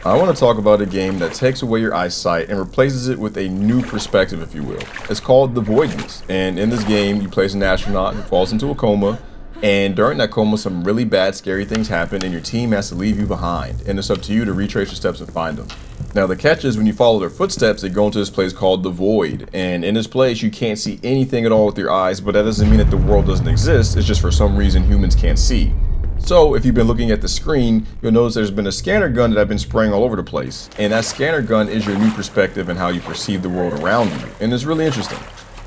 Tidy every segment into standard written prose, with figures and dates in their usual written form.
I want to talk about a game that takes away your eyesight and replaces it with a new perspective, if you will. It's called the Voidness, and in this game, you play as an astronaut who falls into a coma, and during that coma, some really bad, scary things happen, and your team has to leave you behind, and it's up to you to retrace your steps and find them. Now, the catch is when you follow their footsteps, they go into this place called the Void, and in this place, you can't see anything at all with your eyes, but that doesn't mean that the world doesn't exist. It's just for some reason humans can't see. So if you've been looking at the screen, you'll notice there's been a scanner gun that I've been spraying all over the place. And that scanner gun is your new perspective and how you perceive the world around you. And it's really interesting.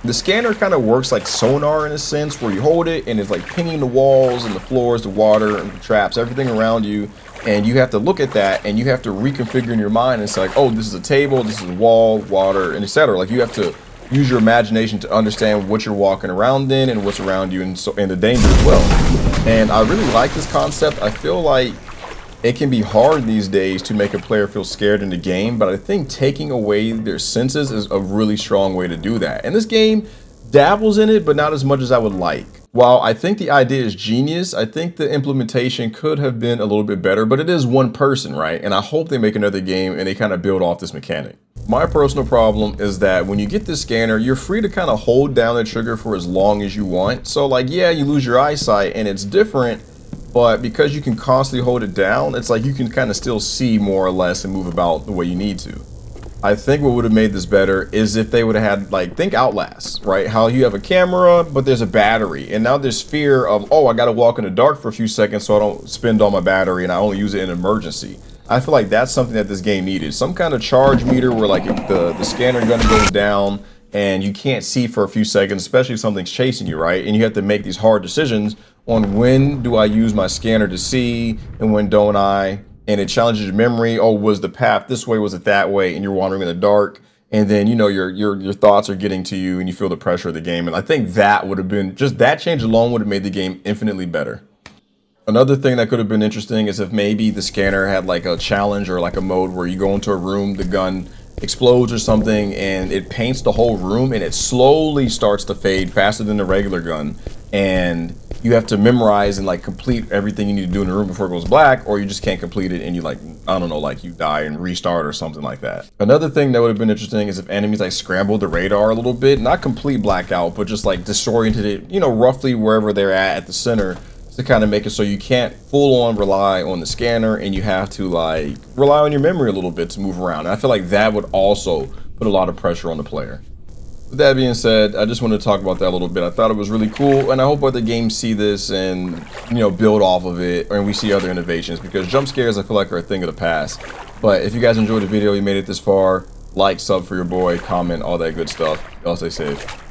The scanner kind of works like sonar in a sense, where you hold it and it's like pinging the walls and the floors, the water and the traps, everything around you. And you have to look at that and you have to reconfigure in your mind. It's like, oh, this is a table, this is a wall, water, and etc. Like you have to use your imagination to understand what you're walking around in and what's around you, and the danger as well. And I really like this concept. I feel like it can be hard these days to make a player feel scared in the game, but I think taking away their senses is a really strong way to do that. And this game dabbles in it, but not as much as I would like. While I think the idea is genius, I think the implementation could have been a little bit better, but it is one person, right? And I hope they make another game and they kind of build off this mechanic. My personal problem is that when you get this scanner, you're free to kind of hold down the trigger for as long as you want. So like, yeah, you lose your eyesight and it's different, but because you can constantly hold it down, it's like you can kind of still see more or less and move about the way you need to. I think what would have made this better is if they would have had, like, think Outlast, right? How you have a camera, but there's a battery. And now there's fear of, oh, I got to walk in the dark for a few seconds so I don't spend all my battery and I only use it in an emergency. I feel like that's something that this game needed. Some kind of charge meter where like if the scanner gun goes down and you can't see for a few seconds, especially if something's chasing you, right? And you have to make these hard decisions on when do I use my scanner to see and when don't I? And it challenges your memory. Oh, was the path this way? Was it that way? And you're wandering in the dark. And then, you know, your thoughts are getting to you and you feel the pressure of the game. And I think that would have been, just that change alone would have made the game infinitely better. Another thing that could have been interesting is if maybe the scanner had like a challenge or like a mode where you go into a room, the gun explodes or something, and it paints the whole room and it slowly starts to fade faster than the regular gun. And you have to memorize and like complete everything you need to do in the room before it goes black, or you just can't complete it and you like, I don't know, like you die and restart or something like that. Another thing that would have been interesting is if enemies like scrambled the radar a little bit, not complete blackout, but just like disoriented it, you know, roughly wherever they're at the center, to kind of make it so you can't full on rely on the scanner and you have to like rely on your memory a little bit to move around. And I feel like that would also put a lot of pressure on the player. With that being said, I just wanted to talk about that a little bit. I thought it was really cool, and I hope other games see this and, you know, build off of it, and we see other innovations, because jump scares I feel like are a thing of the past. But if you guys enjoyed the video, you made it this far, like, sub for your boy, comment, all that good stuff. Y'all stay safe.